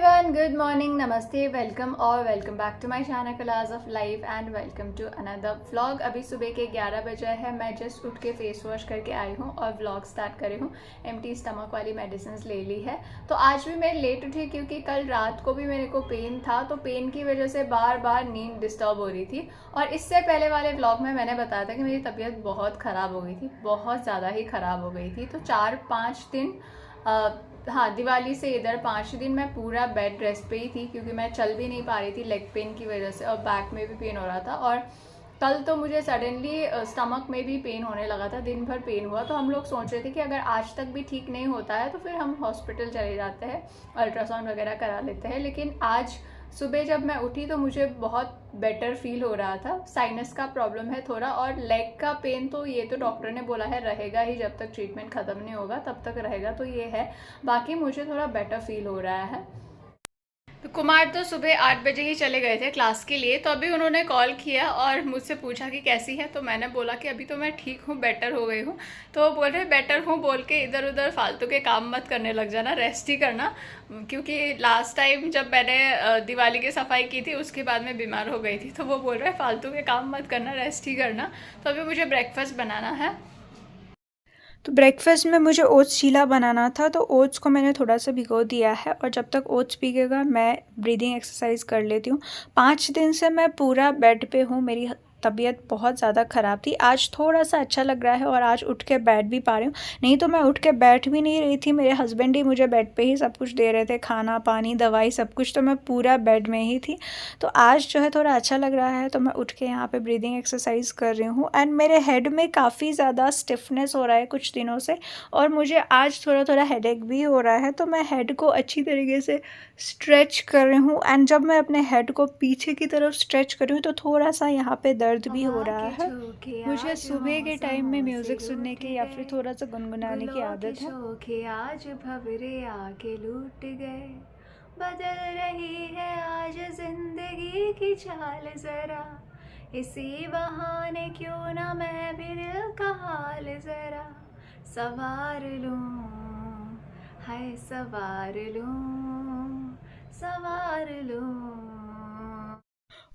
Everyone, good morning, नमस्ते, welcome और welcome back to my channel colours of life and welcome to another vlog. अभी सुबह के 11 बजे है। मैं जस्ट उठ के फेस वॉश करके आई हूँ और व्लॉग स्टार्ट करी हूँ। एम्प्टी स्टमक वाली मेडिसिन ले ली है। तो आज भी मैं लेट उठी क्योंकि कल रात को भी मेरे को पेन था, तो पेन की वजह से बार बार नींद डिस्टर्ब हो रही थी। और इससे पहले वाले व्लॉग में मैंने बताया था कि मेरी तबीयत बहुत ख़राब हो गई थी, बहुत ज़्यादा ही ख़राब हो गई थी। तो 4-5 दिन हाँ, दिवाली से इधर 5 दिन मैं पूरा बेड रेस्ट पे ही थी क्योंकि मैं चल भी नहीं पा रही थी लेग पेन की वजह से, और बैक में भी पेन हो रहा था। और कल तो मुझे सडनली स्टमक में भी पेन होने लगा था, दिन भर पेन हुआ। तो हम लोग सोच रहे थे कि अगर आज तक भी ठीक नहीं होता है तो फिर हम हॉस्पिटल चले जाते हैं, अल्ट्रासाउंड वगैरह करा लेते हैं। लेकिन आज सुबह जब मैं उठी तो मुझे बहुत बेटर फील हो रहा था। साइनस का प्रॉब्लम है थोड़ा, और लेग का पेन तो ये तो डॉक्टर ने बोला है रहेगा ही, जब तक ट्रीटमेंट ख़त्म नहीं होगा तब तक रहेगा, तो ये है। बाकी मुझे थोड़ा बेटर फील हो रहा है। तो कुमार तो सुबह 8 बजे ही चले गए थे क्लास के लिए, तो अभी उन्होंने कॉल किया और मुझसे पूछा कि कैसी है। तो मैंने बोला कि अभी तो मैं ठीक हूँ, बेटर हो गई हूँ। तो वो बोल रहे बेटर हूँ बोल के इधर उधर फालतू के काम मत करने लग जाना, रेस्ट ही करना। क्योंकि लास्ट टाइम जब मैंने दिवाली की सफाई की थी उसके बाद मैं बीमार हो गई थी, तो वो बोल रहे फालतू के काम मत करना, रेस्ट ही करना। तो अभी मुझे ब्रेकफास्ट बनाना है। तो ब्रेकफास्ट में मुझे ओट्स चीला बनाना था, तो ओट्स को मैंने थोड़ा सा भिगो दिया है और जब तक ओट्स भीगेगा मैं ब्रीदिंग एक्सरसाइज कर लेती हूँ। 5 दिन से मैं पूरा बेड पे हूँ, मेरी तबीयत बहुत ज़्यादा ख़राब थी। आज थोड़ा सा अच्छा लग रहा है और आज उठ के बैठ भी पा रही हूँ, नहीं तो मैं उठ के बैठ भी नहीं रही थी। मेरे हस्बैंड ही मुझे बेड पे ही सब कुछ दे रहे थे, खाना पानी दवाई सब कुछ, तो मैं पूरा बेड में ही थी। तो आज जो है थोड़ा अच्छा लग रहा है, तो मैं उठ के यहाँ पे ब्रीदिंग एक्सरसाइज कर रही हूँ। एंड मेरे हेड में काफ़ी ज़्यादा स्टिफनेस हो रहा है कुछ दिनों से, और मुझे आज थोड़ा थोड़ा हेडेक भी हो रहा है। तो मैं हेड को अच्छी तरीके से स्ट्रेच कर रही हूँ, एंड जब मैं अपने हेड को पीछे की तरफ स्ट्रेच कर रही हूँ तो थोड़ा सा यहाँ पे दर्द भी हो हवा रहा के है। झोंके मुझे आज सुबह के टाइम में मौसमों से म्यूज़िक सुनने रूठ की या फिर गए, थोड़ा सा गुनगुनाने की गुलों के आदत है। शोखे आज भंवरे आके लूट गए। बदल रही है आज जिंदगी की चाल जरा, इसी बहाने क्यों ना मैं भी दिल का हाल जरा सवार लूं, हाय सवार लूं, सवार लूं।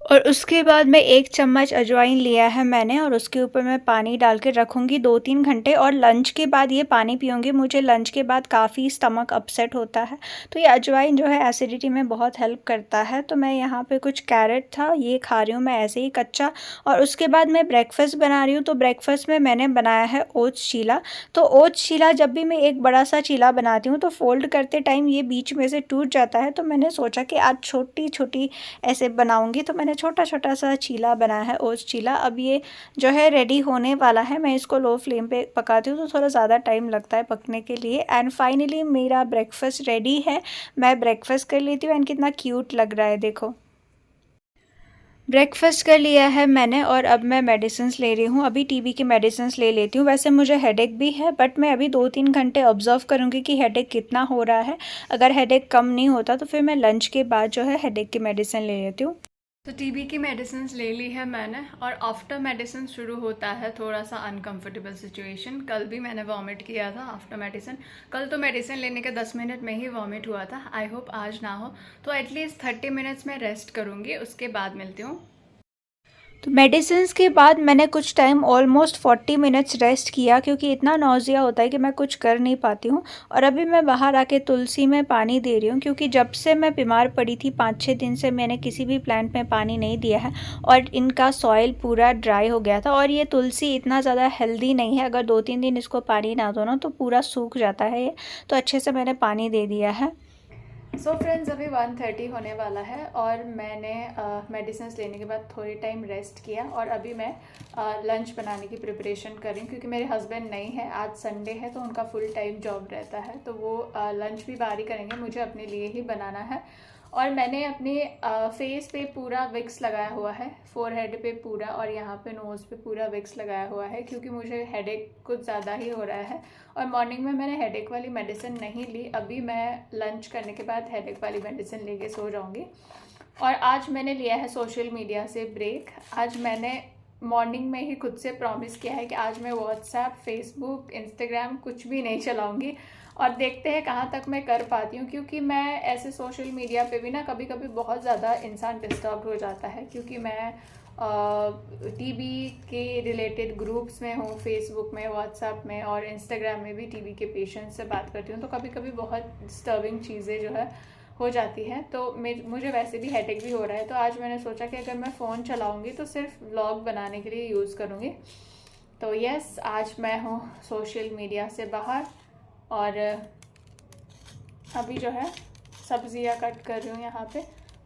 और उसके बाद में 1 चम्मच अजवाइन लिया है मैंने, और उसके ऊपर मैं पानी डाल के रखूँगी 2-3 घंटे, और लंच के बाद ये पानी पीऊँगी। मुझे लंच के बाद काफ़ी स्टमक अपसेट होता है, तो ये अजवाइन जो है एसिडिटी में बहुत हेल्प करता है। तो मैं यहाँ पे कुछ कैरेट था, ये खा रही हूँ मैं ऐसे ही कच्चा। और उसके बाद मैं ब्रेकफास्ट बना रही हूँ, तो ब्रेकफास्ट में मैंने बनाया है ओट्स चीला। तो ओट्स चीला जब भी मैं एक बड़ा सा चीला बनाती हूँ तो फोल्ड करते टाइम ये बीच में से टूट जाता है, तो मैंने सोचा कि आज छोटी छोटी ऐसे बनाऊंगी, तो मैंने छोटा छोटा सा चीला बनाया है ओट्स चीला। अब ये जो है रेडी होने वाला है, मैं इसको लो फ्लेम पे पकाती हूँ तो थोड़ा ज़्यादा टाइम लगता है पकने के लिए। एंड फाइनली मेरा ब्रेकफास्ट रेडी है, मैं ब्रेकफास्ट कर लेती हूँ। एंड कितना क्यूट लग रहा है देखो। ब्रेकफास्ट कर लिया है मैंने और अब मैं मेडिसिन्स ले रही हूँ। अभी टीबी की मेडिसिन्स ले लेती हूँ। वैसे मुझे हेडेक भी है, बट मैं अभी 2-3 घंटे ऑब्जर्व करूँगी कि हेडेक कितना हो रहा है। अगर हेडेक कम नहीं होता तो फिर मैं लंच के बाद जो है हेडेक की मेडिसिन ले लेती हूँ। तो टीबी की मेडिसिन ले ली है मैंने, और आफ्टर मेडिसिन शुरू होता है थोड़ा सा अनकंफर्टेबल सिचुएशन। कल भी मैंने वॉमिट किया था आफ्टर मेडिसिन। कल तो मेडिसिन लेने के 10 मिनट में ही वॉमिट हुआ था। आई होप आज ना हो। तो एटलीस्ट 30 मिनट्स में रेस्ट करूँगी, उसके बाद मिलती हूँ। तो मेडिसिन्स के बाद मैंने कुछ टाइम ऑलमोस्ट 40 मिनट्स रेस्ट किया, क्योंकि इतना नौजिया होता है कि मैं कुछ कर नहीं पाती हूँ। और अभी मैं बाहर आके तुलसी में पानी दे रही हूँ, क्योंकि जब से मैं बीमार पड़ी थी 5-6 दिन से मैंने किसी भी प्लांट में पानी नहीं दिया है, और इनका सॉइल पूरा ड्राई हो गया था। और ये तुलसी इतना ज़्यादा हेल्दी नहीं है, अगर 2-3 दिन इसको पानी ना दो ना तो पूरा सूख जाता है ये। तो अच्छे से मैंने पानी दे दिया है। सो फ्रेंड्स, अभी 1:30 होने वाला है और मैंने मेडिसिन लेने के बाद थोड़ी टाइम रेस्ट किया, और अभी मैं लंच बनाने की प्रिपरेशन कर रही हूँ। क्योंकि मेरे हस्बैंड नहीं है, आज संडे है, तो उनका फुल टाइम जॉब रहता है, तो वो लंच भी बाहर ही करेंगे, मुझे अपने लिए ही बनाना है। और मैंने अपने फेस पे पूरा विक्स लगाया हुआ है, फोरहेड पे पूरा, और यहाँ पे नोज़ पे पूरा विक्स लगाया हुआ है, क्योंकि मुझे हेडेक कुछ ज़्यादा ही हो रहा है। और मॉर्निंग में मैंने हेडेक वाली मेडिसिन नहीं ली, अभी मैं लंच करने के बाद हेडेक वाली मेडिसिन लेके सो जाऊँगी। और आज मैंने लिया है सोशल मीडिया से ब्रेक। आज मैंने मॉर्निंग में ही खुद से प्रॉमिस किया है कि आज मैं व्हाट्सएप, फेसबुक, इंस्टाग्राम कुछ भी नहीं चलाऊँगी। और देखते हैं कहाँ तक मैं कर पाती हूँ, क्योंकि मैं ऐसे सोशल मीडिया पे भी ना कभी कभी बहुत ज़्यादा इंसान डिस्टर्ब हो जाता है, क्योंकि मैं टीबी के रिलेटेड ग्रुप्स में हूँ, फेसबुक में, व्हाट्सएप में और इंस्टाग्राम में भी टीबी के पेशेंट से बात करती हूँ। तो कभी कभी बहुत डिस्टर्बिंग चीज़ें जो है हो जाती हैं, तो मुझे वैसे भी हेडेक भी हो रहा है। तो आज मैंने सोचा कि अगर मैं फ़ोन चलाऊँगी तो सिर्फ व्लॉग बनाने के लिए यूज़ करूँगी। तो यस, आज मैं हूँ सोशल मीडिया से बाहर और अभी जो है सब्जियां कट कर रही हूँ यहाँ पे।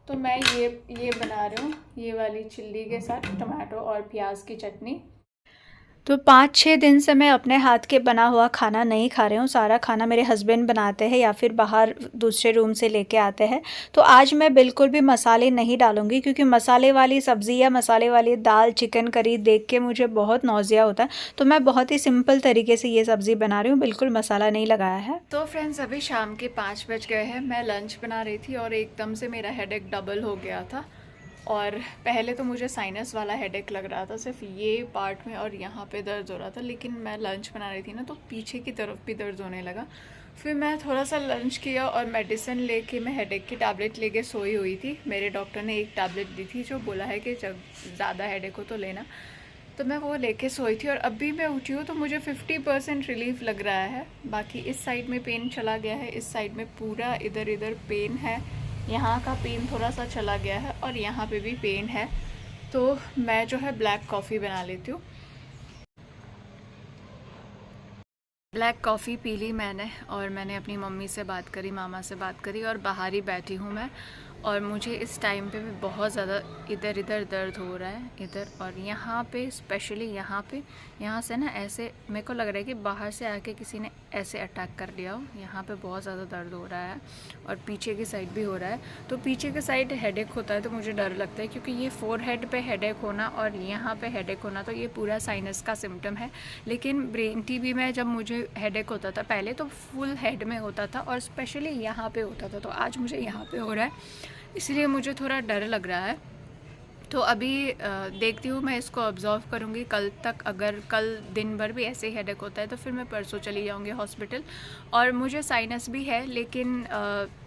तो मैं ये बना रही हूँ, ये वाली चिल्ली के साथ टमाटो और प्याज की चटनी। तो 5-6 दिन से मैं अपने हाथ के बना हुआ खाना नहीं खा रही हूँ। सारा खाना मेरे हस्बैंड बनाते हैं या फिर बाहर दूसरे रूम से लेके आते हैं। तो आज मैं बिल्कुल भी मसाले नहीं डालूँगी, क्योंकि मसाले वाली सब्ज़ी या मसाले वाली दाल, चिकन करी देख के मुझे बहुत नौजिया होता है। तो मैं बहुत ही सिंपल तरीके से ये सब्ज़ी बना रही हूँ, बिल्कुल मसाला नहीं लगाया है। तो फ्रेंड्स, अभी शाम के 5 बज गए हैं। मैं लंच बना रही थी और एकदम से मेरा हेडेक डबल हो गया था। और पहले तो मुझे साइनस वाला हेडेक लग रहा था, सिर्फ ये पार्ट में और यहाँ पे दर्द हो रहा था। लेकिन मैं लंच बना रही थी ना, तो पीछे की तरफ भी दर्द होने लगा। फिर मैं थोड़ा सा लंच किया और मेडिसिन लेके मैं हेडेक की टैबलेट लेके सोई हुई थी। मेरे डॉक्टर ने एक टैबलेट दी थी जो बोला है कि जब ज़्यादा हेडेक हो तो लेना। तो मैं वो लेके सोई थी और अभी मैं उठी हूँ तो मुझे 50% रिलीफ लग रहा है। बाकी इस साइड में पेन चला गया है, इस साइड में पूरा इधर पेन है। यहाँ का पेन थोड़ा सा चला गया है और यहाँ पे भी पेन है। तो मैं जो है ब्लैक कॉफ़ी बना लेती हूँ। ब्लैक कॉफ़ी पी ली मैंने और मैंने अपनी मम्मी से बात करी, मामा से बात करी और बाहर ही बैठी हूँ मैं। और मुझे इस टाइम पे भी बहुत ज़्यादा इधर दर्द हो रहा है, इधर और यहाँ पे, स्पेशली यहाँ से ना ऐसे मेरे को लग रहा है कि बाहर से आके किसी ने ऐसे अटैक कर लिया हो। यहाँ पे बहुत ज़्यादा दर्द हो रहा है और पीछे की साइड भी हो रहा है। तो पीछे की साइड हेडेक होता है तो मुझे डर लगता है, क्योंकि ये फोरहेड पे हेडेक होना और यहाँ पे हेडेक होना तो ये पूरा साइनस का सिम्टम है। लेकिन ब्रेन टीबी में जब मुझे हेडेक होता था पहले, तो फुल हेड में होता था और स्पेशली यहाँ पे होता था। तो आज मुझे यहाँ पे हो रहा है, इसलिए मुझे थोड़ा डर लग रहा है। तो अभी देखती हूँ, मैं इसको ऑब्जर्व करूँगी कल तक। अगर कल दिन भर भी ऐसे ही हेडेक होता है तो फिर मैं परसों चली जाऊँगी हॉस्पिटल। और मुझे साइनस भी है, लेकिन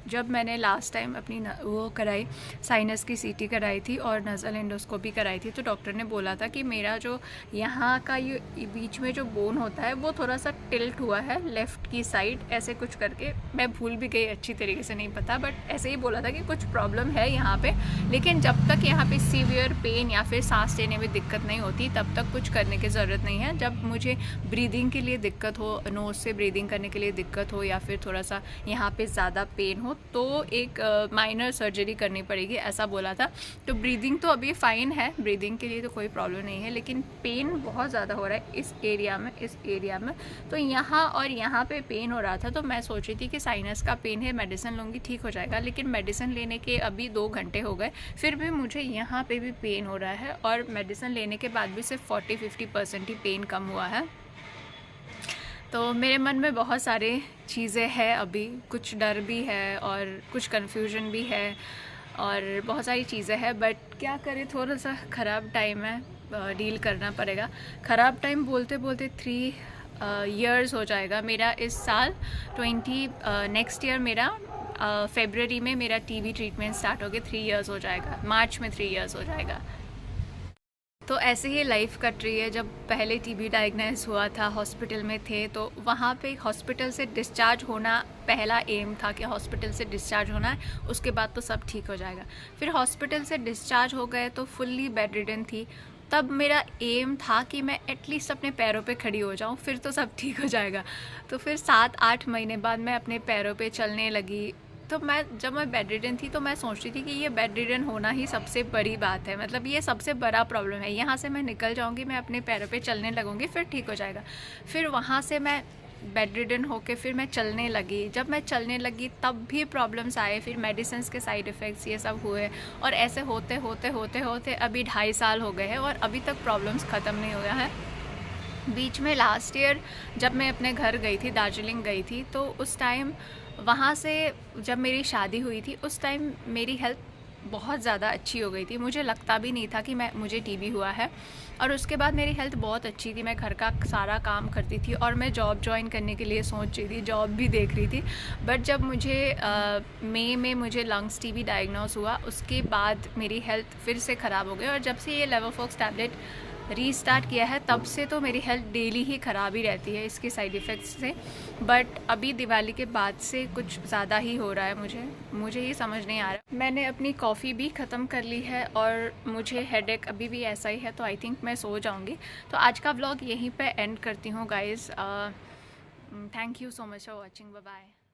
जब मैंने लास्ट टाइम अपनी वो कराई, साइनस की सीटी कराई थी और नज़ल एंडोस्कोपी कराई थी, तो डॉक्टर ने बोला था कि मेरा जो यहाँ का ये बीच में जो बोन होता है वो थोड़ा सा टिल्ट हुआ है लेफ़्ट की साइड, ऐसे कुछ करके। मैं भूल भी गई, अच्छी तरीके से नहीं पता, बट ऐसे ही बोला था कि कुछ प्रॉब्लम है यहाँ पे। लेकिन जब तक यहाँ पे सीवियर पेन या फिर सांस लेने में दिक्कत नहीं होती तब तक कुछ करने की ज़रूरत नहीं है। जब मुझे ब्रीदिंग के लिए दिक्कत हो, नोज़ से ब्रीदिंग करने के लिए दिक्कत हो या फिर थोड़ा सा यहाँ पे ज़्यादा पेन हो, तो एक माइनर सर्जरी करनी पड़ेगी, ऐसा बोला था। तो ब्रीदिंग तो अभी फ़ाइन है, ब्रीदिंग के लिए तो कोई प्रॉब्लम नहीं है, लेकिन पेन बहुत ज़्यादा हो रहा है इस एरिया में। तो यहाँ और यहाँ पे पेन हो रहा था। तो मैं सोच रही थी कि साइनस का पेन है, मेडिसिन लूँगी ठीक हो जाएगा। लेकिन मेडिसिन लेने के अभी 2 घंटे हो गए, फिर भी मुझे यहाँ पे भी पेन हो रहा है और मेडिसिन लेने के बाद भी सिर्फ 40-50% ही पेन कम हुआ है। तो मेरे मन में बहुत सारे चीज़ें हैं अभी, कुछ डर भी है और कुछ कन्फ्यूजन भी है और बहुत सारी चीज़ें हैं। बट क्या करें, थोड़ा सा ख़राब टाइम है, डील करना पड़ेगा। ख़राब टाइम बोलते 3 ईयर्स हो जाएगा मेरा इस साल। नेक्स्ट ईयर मेरा फेब्रुअरी में मेरा टीबी ट्रीटमेंट स्टार्ट हो गया, 3 ईयर्स हो जाएगा, मार्च में 3 ईयर्स हो जाएगा। तो ऐसे ही लाइफ कट रही है। जब पहले टीबी डायग्नोस हुआ था, हॉस्पिटल में थे, तो वहाँ पे हॉस्पिटल से डिस्चार्ज होना पहला एम था कि हॉस्पिटल से डिस्चार्ज होना है, उसके बाद तो सब ठीक हो जाएगा। फिर हॉस्पिटल से डिस्चार्ज हो गए तो फुल्ली बेड रिडन थी। तब मेरा एम था कि मैं एटलीस्ट अपने पैरों पे खड़ी हो जाऊँ, फिर तो सब ठीक हो जाएगा। तो फिर 7-8 महीने बाद मैं अपने पैरों पे चलने लगी। तो जब मैं बेड रिडन थी तो मैं सोचती थी कि ये बेड रिडन होना ही सबसे बड़ी बात है, मतलब ये सबसे बड़ा प्रॉब्लम है। यहाँ से मैं निकल जाऊँगी, मैं अपने पैरों पे चलने लगूँगी, फिर ठीक हो जाएगा। फिर वहाँ से मैं बेड रिडन होके फिर मैं चलने लगी। जब मैं चलने लगी तब भी प्रॉब्लम्स आए, फिर मेडिसिन के साइड इफ़ेक्ट्स ये सब हुए और ऐसे होते होते अभी 2.5 साल हो गए हैं और अभी तक प्रॉब्लम्स ख़त्म नहीं हुआ है। बीच में लास्ट ईयर जब मैं अपने घर गई थी, दार्जिलिंग गई थी, तो उस टाइम वहाँ से जब मेरी शादी हुई थी उस टाइम मेरी हेल्थ बहुत ज़्यादा अच्छी हो गई थी। मुझे लगता भी नहीं था कि मुझे टीबी हुआ है। और उसके बाद मेरी हेल्थ बहुत अच्छी थी, मैं घर का सारा काम करती थी और मैं जॉब ज्वाइन करने के लिए सोच रही थी, जॉब भी देख रही थी। बट जब मुझे मई में मुझे लंग्स टीबी डायग्नोस हुआ, उसके बाद मेरी हेल्थ फिर से ख़राब हो गई। और जब से ये लेवोफॉक्स टैबलेट रीस्टार्ट किया है तब से तो मेरी हेल्थ डेली ही ख़राब ही रहती है इसके साइड इफ़ेक्ट्स से। बट अभी दिवाली के बाद से कुछ ज़्यादा ही हो रहा है, मुझे ये समझ नहीं आ रहा। मैंने अपनी कॉफ़ी भी ख़त्म कर ली है और मुझे हेडेक अभी भी ऐसा ही है, तो आई थिंक मैं सो जाऊँगी। तो आज का व्लॉग यहीं पे एंड करती हूँ guys. Thank you so much for watching, bye bye.